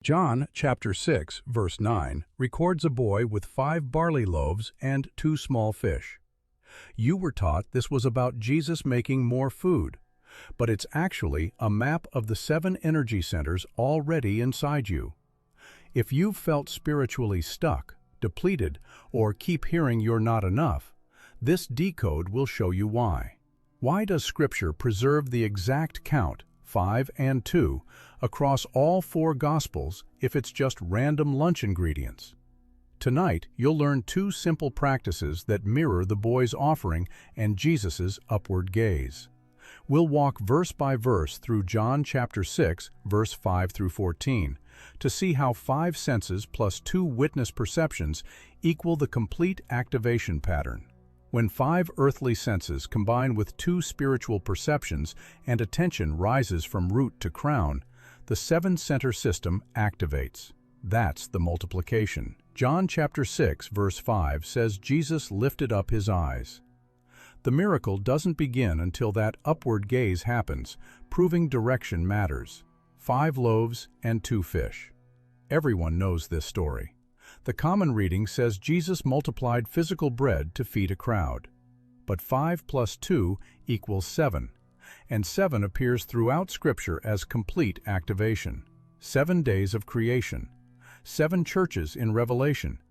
John chapter 6, verse 9 records a boy with 5 barley loaves and 2 small fish. You were taught this was about Jesus making more food, but it's actually a map of the 7 energy centers already inside you. If you've felt spiritually stuck, depleted, or keep hearing you're not enough, this decode will show you why. Why does Scripture preserve the exact count, 5 and 2, across all 4 Gospels if it's just random lunch ingredients? Tonight, you'll learn 2 simple practices that mirror the boy's offering and Jesus's upward gaze. We'll walk verse by verse through John chapter 6, verse 5 through 14, to see how 5 senses plus 2 witness perceptions equal the complete activation pattern. When 5 earthly senses combine with 2 spiritual perceptions and attention rises from root to crown, the 7-center system activates. That's the multiplication. John chapter 6, verse 5 says Jesus lifted up his eyes. The miracle doesn't begin until that upward gaze happens, proving direction matters. 5 loaves and 2 fish. Everyone knows this story. The common reading says Jesus multiplied physical bread to feed a crowd. But 5 plus 2 equals 7, and 7 appears throughout Scripture as complete activation. 7 days of creation, 7 churches in Revelation,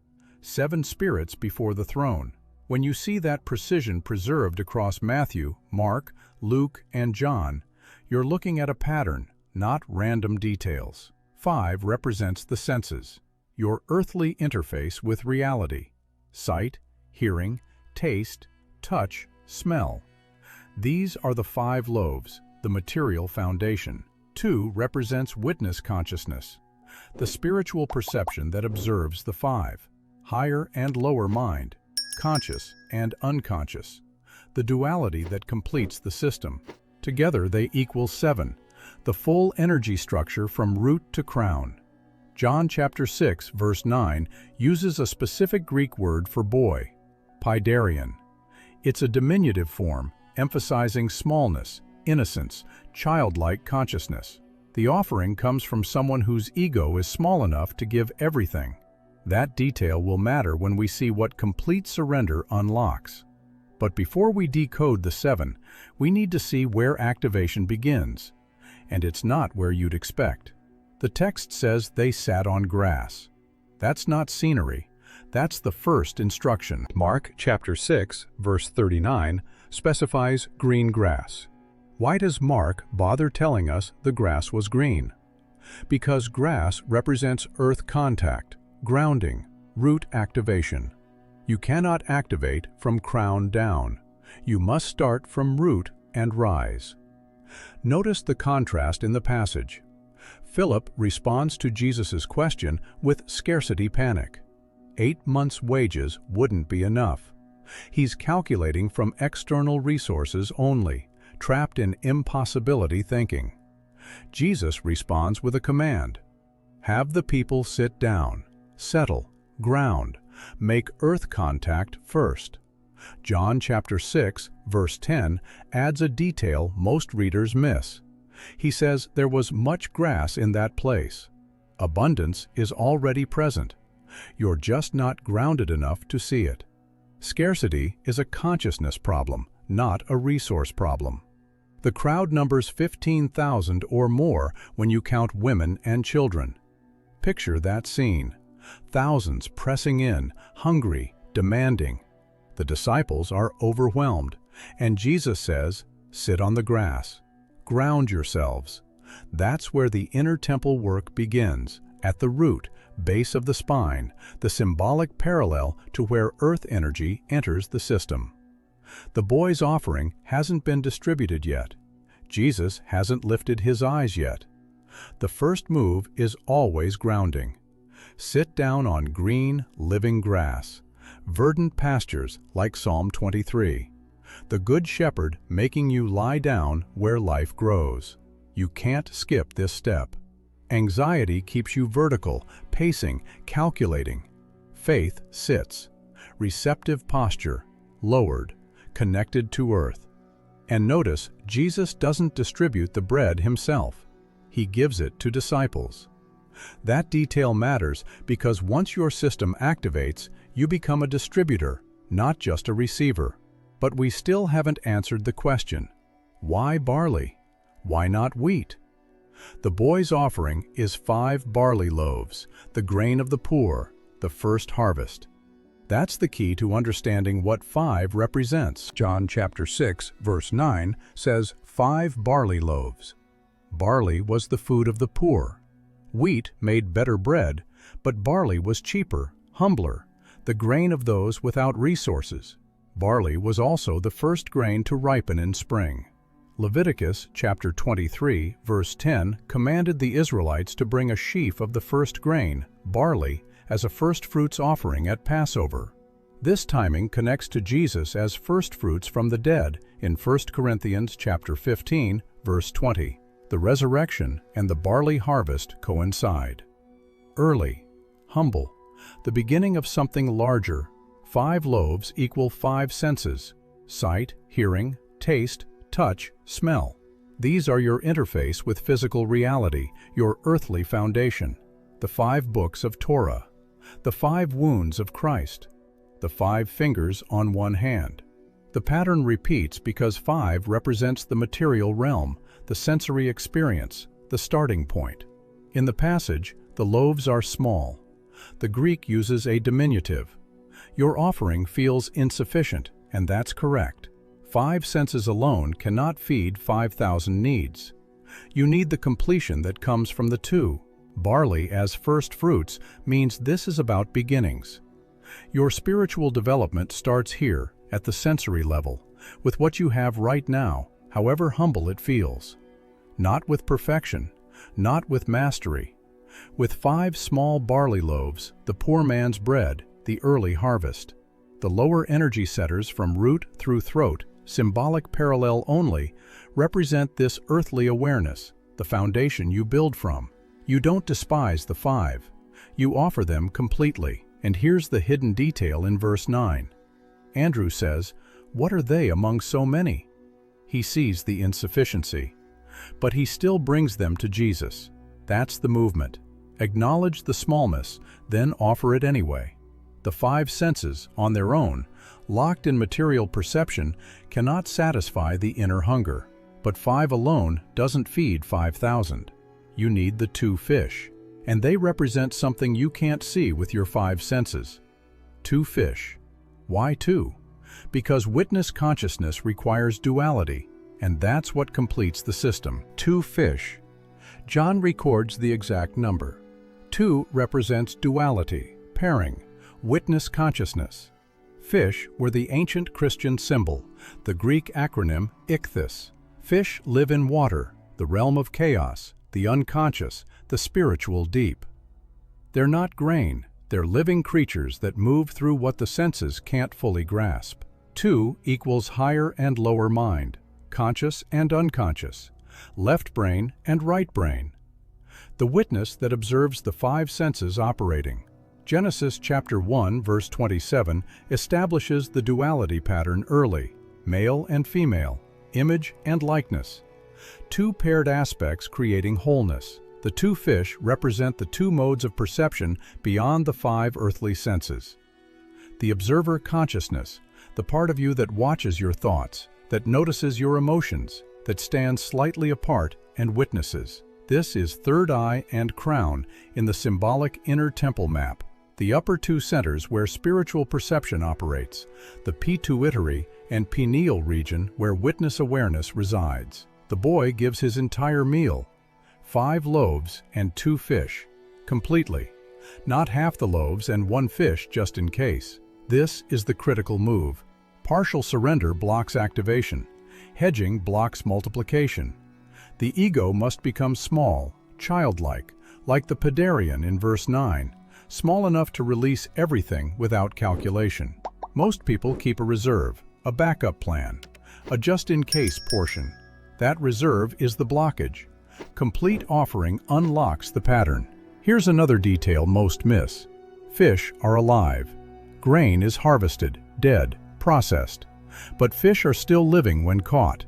7 spirits before the throne. When you see that precision preserved across Matthew, Mark, Luke, and John, you're looking at a pattern, not random details. 5 represents the senses, your earthly interface with reality: sight, hearing, taste, touch, smell. These are the 5 loaves, the material foundation. 2 represents witness consciousness, the spiritual perception that observes the 5, higher and lower mind, conscious and unconscious, the duality that completes the system. Together they equal 7, the full energy structure from root to crown. John chapter 6, verse 9 uses a specific Greek word for boy, paidarion. It's a diminutive form, emphasizing smallness, innocence, childlike consciousness. The offering comes from someone whose ego is small enough to give everything. That detail will matter when we see what complete surrender unlocks. But before we decode the 7, we need to see where activation begins. And it's not where you'd expect. The text says they sat on grass. That's not scenery. That's the first instruction. Mark chapter 6, verse 39 specifies green grass. Why does Mark bother telling us the grass was green? Because grass represents earth contact, grounding, root activation. You cannot activate from crown down. You must start from root and rise. Notice the contrast in the passage. Philip responds to Jesus' question with scarcity panic. 8 months' wages wouldn't be enough. He's calculating from external resources only, trapped in impossibility thinking. Jesus responds with a command. Have the people sit down, settle, ground, make earth contact first. John chapter 6, verse 10 adds a detail most readers miss. He says there was much grass in that place. Abundance is already present. You're just not grounded enough to see it. Scarcity is a consciousness problem, not a resource problem. The crowd numbers 15,000 or more when you count women and children. Picture that scene. Thousands pressing in, hungry, demanding. The disciples are overwhelmed, and Jesus says, "Sit on the grass. Ground yourselves." That's where the inner temple work begins, at the root, base of the spine, the symbolic parallel to where earth energy enters the system. The boy's offering hasn't been distributed yet. Jesus hasn't lifted his eyes yet. The first move is always grounding. Sit down on green, living grass, verdant pastures like Psalm 23. The Good Shepherd making you lie down where life grows. You can't skip this step. Anxiety keeps you vertical, pacing, calculating. Faith sits, receptive posture, lowered, connected to earth. And notice, Jesus doesn't distribute the bread himself. He gives it to disciples. That detail matters because once your system activates, you become a distributor, not just a receiver. But we still haven't answered the question, why barley? Why not wheat? The boy's offering is 5 barley loaves, the grain of the poor, the first harvest. That's the key to understanding what 5 represents. John chapter 6, verse 9 says 5 barley loaves. Barley was the food of the poor. Wheat made better bread, but barley was cheaper, humbler, the grain of those without resources. Barley was also the first grain to ripen in spring. Leviticus chapter 23, verse 10 commanded the Israelites to bring a sheaf of the first grain, barley, as a firstfruits offering at Passover. This timing connects to Jesus as firstfruits from the dead in 1 Corinthians chapter 15, verse 20. The resurrection and the barley harvest coincide. Early, humble, the beginning of something larger. 5 loaves equal 5 senses: sight, hearing, taste, touch, smell. These are your interface with physical reality, your earthly foundation. The 5 books of Torah, the 5 wounds of Christ, the 5 fingers on one hand. The pattern repeats because 5 represents the material realm, the sensory experience, the starting point. In the passage, the loaves are small. The Greek uses a diminutive. Your offering feels insufficient, and that's correct. 5 senses alone cannot feed 5,000 needs. You need the completion that comes from the 2. Barley as first fruits means this is about beginnings. Your spiritual development starts here, at the sensory level, with what you have right now, however humble it feels. Not with perfection, not with mastery. With 5 small barley loaves, the poor man's bread, the early harvest. The lower energy setters from root through throat, symbolic parallel only, represent this earthly awareness, the foundation you build from. You don't despise the 5. You offer them completely. And here's the hidden detail in verse 9. Andrew says, "What are they among so many?" He sees the insufficiency. But he still brings them to Jesus. That's the movement. Acknowledge the smallness, then offer it anyway. The 5 senses, on their own, locked in material perception, cannot satisfy the inner hunger. But 5 alone doesn't feed 5,000. You need the 2 fish. And they represent something you can't see with your 5 senses. 2 fish. Why 2? Because witness consciousness requires duality, and that's what completes the system. 2 fish. John records the exact number. 2 represents duality, pairing, witness consciousness. Fish were the ancient Christian symbol, the Greek acronym ichthys. Fish live in water, the realm of chaos, the unconscious, the spiritual deep. They're not grain, they're living creatures that move through what the senses can't fully grasp. 2 equals higher and lower mind, conscious and unconscious, left brain and right brain. The witness that observes the 5 senses operating. Genesis chapter 1 verse 27 establishes the duality pattern early, male and female, image and likeness. 2 paired aspects creating wholeness. The 2 fish represent the 2 modes of perception beyond the 5 earthly senses. The observer consciousness, the part of you that watches your thoughts, that notices your emotions, that stands slightly apart and witnesses. This is third eye and crown in the symbolic inner temple map, the upper 2 centers where spiritual perception operates, the pituitary and pineal region where witness awareness resides. The boy gives his entire meal, 5 loaves and 2 fish, completely. Not half the loaves and 1 fish just in case. This is the critical move. Partial surrender blocks activation. Hedging blocks multiplication. The ego must become small, childlike, like the paidarion in verse 9, small enough to release everything without calculation. Most people keep a reserve, a backup plan, a just-in-case portion. That reserve is the blockage. Complete offering unlocks the pattern. Here's another detail most miss. Fish are alive. Grain is harvested, dead, processed. But fish are still living when caught.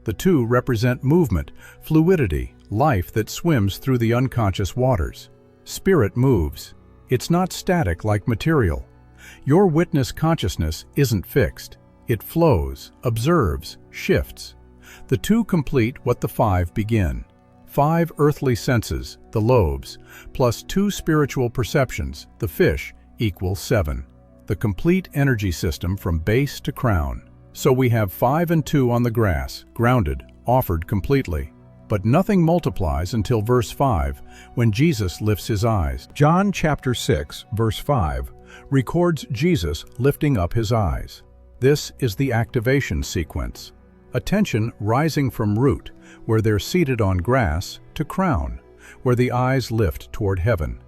The 2 represent movement, fluidity, life that swims through the unconscious waters. Spirit moves. It's not static like material. Your witness consciousness isn't fixed. It flows, observes, shifts. The two complete what the five begin. 5 earthly senses, the loaves, plus 2 spiritual perceptions, the fish, equals 7. The complete energy system from base to crown. So we have 5 and 2 on the grass, grounded, offered completely. But nothing multiplies until verse 5, when Jesus lifts his eyes. John chapter 6, verse 5, records Jesus lifting up his eyes. This is the activation sequence. Attention rising from root, where they're seated on grass, to crown, where the eyes lift toward heaven.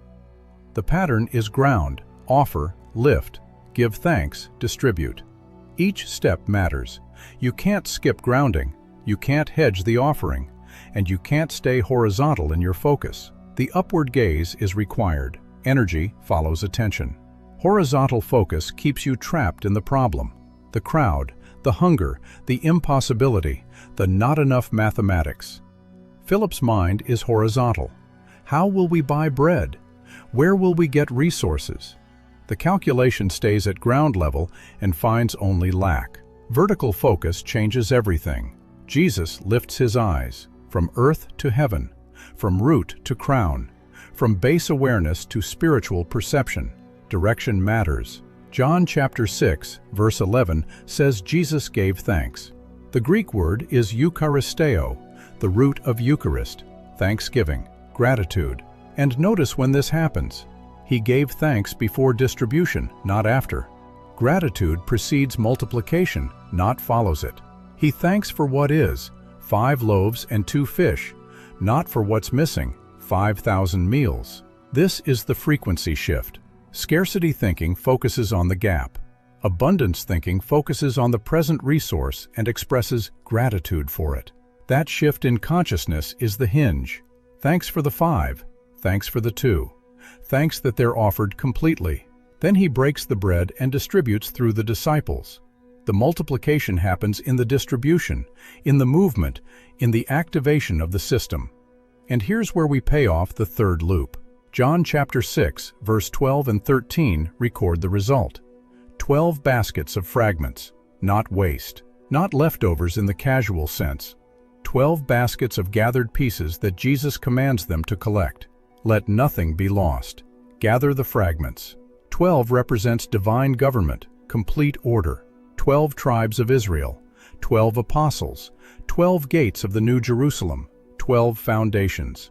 The pattern is ground, offer, lift, give thanks, distribute. Each step matters. You can't skip grounding, you can't hedge the offering, and you can't stay horizontal in your focus. The upward gaze is required. Energy follows attention. Horizontal focus keeps you trapped in the problem, the crowd, the hunger, the impossibility, the not enough mathematics. Philip's mind is horizontal. How will we buy bread? Where will we get resources? The calculation stays at ground level and finds only lack. Vertical focus changes everything. Jesus lifts his eyes from earth to heaven, from root to crown, from base awareness to spiritual perception. Direction matters. John chapter 6, verse 11 says Jesus gave thanks. The Greek word is eucharisteo, the root of Eucharist, thanksgiving, gratitude. And notice when this happens. He gave thanks before distribution, not after. Gratitude precedes multiplication, not follows it. He thanks for what is, 5 loaves and 2 fish, not for what's missing, 5,000 meals. This is the frequency shift. Scarcity thinking focuses on the gap. Abundance thinking focuses on the present resource and expresses gratitude for it. That shift in consciousness is the hinge. Thanks for the 5. Thanks for the 2. Thanks that they're offered completely. Then he breaks the bread and distributes through the disciples. The multiplication happens in the distribution, in the movement, in the activation of the system. And here's where we pay off the third loop. John chapter 6, verse 12 and 13 record the result. 12 baskets of fragments, not waste, not leftovers in the casual sense. 12 baskets of gathered pieces that Jesus commands them to collect. Let nothing be lost. Gather the fragments. 12 represents divine government, complete order. 12 tribes of Israel, 12 apostles, 12 gates of the New Jerusalem, 12 foundations.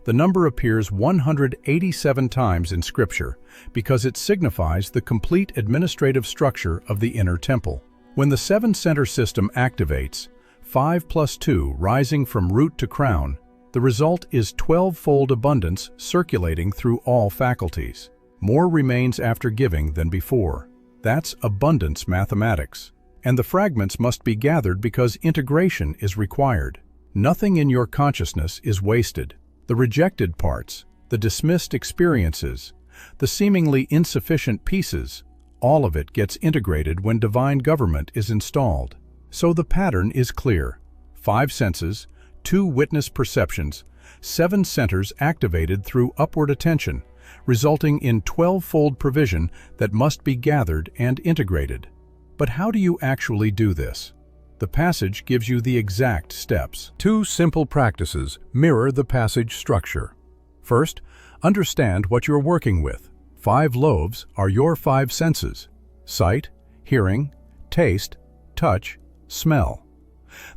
The number appears 187 times in Scripture because it signifies the complete administrative structure of the inner temple. When the 7-center system activates, 5 plus 2 rising from root to crown, the result is 12-fold abundance circulating through all faculties. More remains after giving than before. That's abundance mathematics. And the fragments must be gathered because integration is required. Nothing in your consciousness is wasted. The rejected parts, the dismissed experiences, the seemingly insufficient pieces, all of it gets integrated when divine government is installed. So the pattern is clear. 5 senses, 2 witness perceptions, 7 centers activated through upward attention, resulting in 12-fold provision that must be gathered and integrated. But how do you actually do this? The passage gives you the exact steps. 2 simple practices mirror the passage structure. First, understand what you're working with. 5 loaves are your 5 senses: sight, hearing, taste, touch, smell.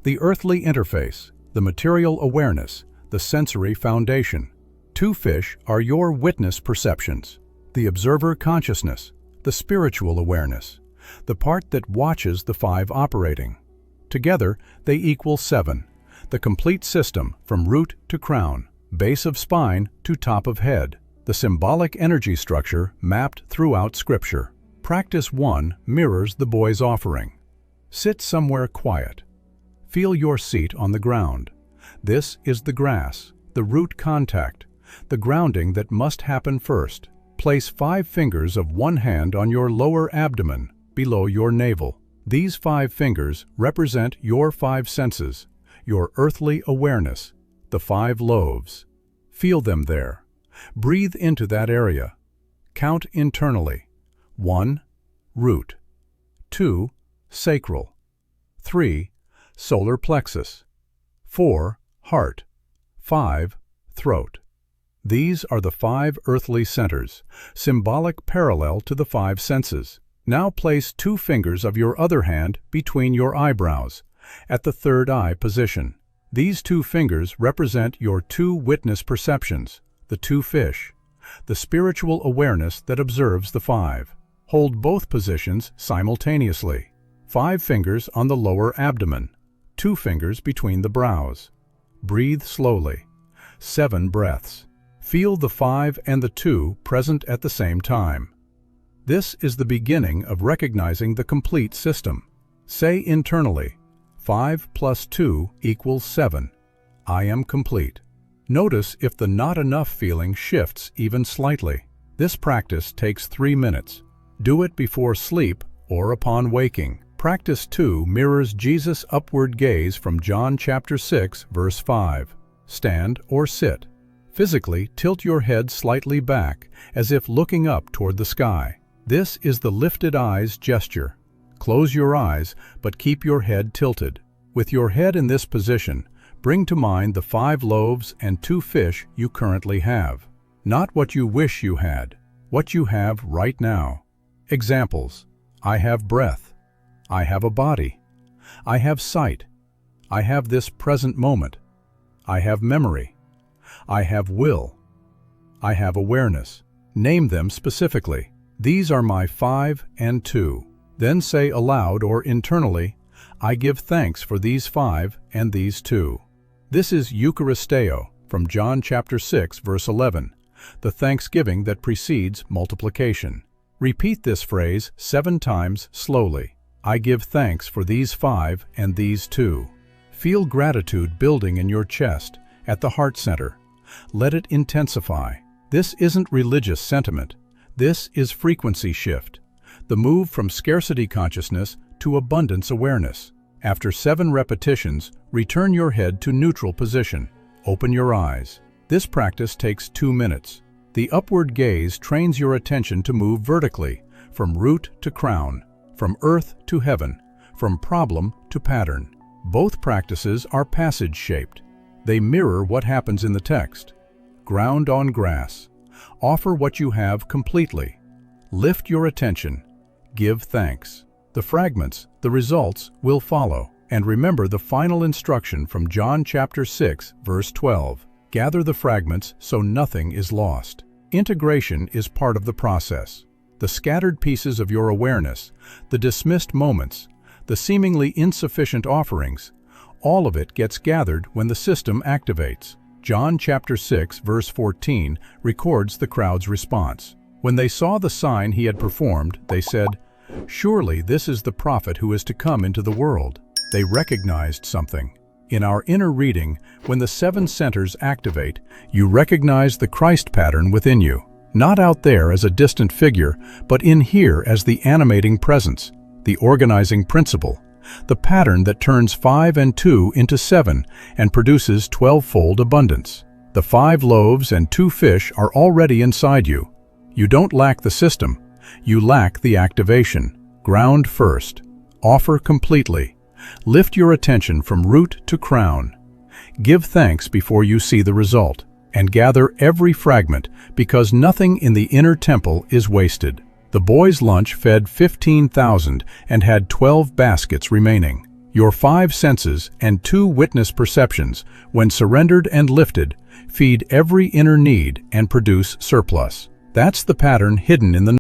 The earthly interface, the material awareness, the sensory foundation. 2 fish are your witness perceptions, the observer consciousness, the spiritual awareness, the part that watches the 5 operating. Together, they equal 7, the complete system from root to crown, base of spine to top of head, the symbolic energy structure mapped throughout Scripture. Practice 1 mirrors the boy's offering. Sit somewhere quiet. Feel your seat on the ground. This is the grass, the root contact, the grounding that must happen first. Place 5 fingers of one hand on your lower abdomen, below your navel. These 5 fingers represent your 5 senses, your earthly awareness, the 5 loaves. Feel them there. Breathe into that area. Count internally. 1. Root. 2. Sacral. 3. Solar plexus. 4. Heart. 5. Throat. These are the 5 earthly centers, symbolic parallel to the 5 senses. Now place 2 fingers of your other hand between your eyebrows, at the third eye position. These 2 fingers represent your 2 witness perceptions, the 2 fish, the spiritual awareness that observes the 5. Hold both positions simultaneously. 5 fingers on the lower abdomen, 2 fingers between the brows. Breathe slowly. 7 breaths. Feel the 5 and the 2 present at the same time. This is the beginning of recognizing the complete system. Say internally, 5 plus 2 equals 7. I am complete. Notice if the not enough feeling shifts even slightly. This practice takes 3 minutes. Do it before sleep or upon waking. Practice 2 mirrors Jesus' upward gaze from John chapter 6, verse 5. Stand or sit. Physically, tilt your head slightly back, as if looking up toward the sky. This is the lifted eyes gesture. Close your eyes, but keep your head tilted. With your head in this position, bring to mind the 5 loaves and 2 fish you currently have. Not what you wish you had, what you have right now. Examples: I have breath. I have a body. I have sight. I have this present moment. I have memory. I have will. I have awareness. Name them specifically. These are my 5 and 2. Then say aloud or internally, I give thanks for these 5 and these 2. This is eucharisteo from John chapter 6, verse 11, the thanksgiving that precedes multiplication. Repeat this phrase 7 times slowly. I give thanks for these 5 and these 2. Feel gratitude building in your chest, at the heart center. Let it intensify. This isn't religious sentiment. This is frequency shift, the move from scarcity consciousness to abundance awareness. After 7 repetitions, return your head to neutral position. Open your eyes. This practice takes 2 minutes. The upward gaze trains your attention to move vertically, from root to crown, from earth to heaven, from problem to pattern. Both practices are passage-shaped. They mirror what happens in the text. Ground on grass. Offer what you have completely. Lift your attention. Give thanks. The fragments, the results, will follow. And remember the final instruction from John chapter 6, verse 12. Gather the fragments so nothing is lost. Integration is part of the process. The scattered pieces of your awareness, the dismissed moments, the seemingly insufficient offerings, all of it gets gathered when the system activates. John chapter 6, verse 14 records the crowd's response. When they saw the sign he had performed, they said, "Surely this is the prophet who is to come into the world." They recognized something. In our inner reading, when the 7 centers activate, you recognize the Christ pattern within you. Not out there as a distant figure, but in here as the animating presence, the organizing principle, the pattern that turns 5 and 2 into 7 and produces 12-fold abundance. The 5 loaves and 2 fish are already inside you. You don't lack the system, you lack the activation. Ground first. Offer completely. Lift your attention from root to crown. Give thanks before you see the result, and gather every fragment, because nothing in the inner temple is wasted. The boys' lunch fed 15,000 and had 12 baskets remaining. Your 5 senses and 2 witness perceptions, when surrendered and lifted, feed every inner need and produce surplus. That's the pattern hidden in the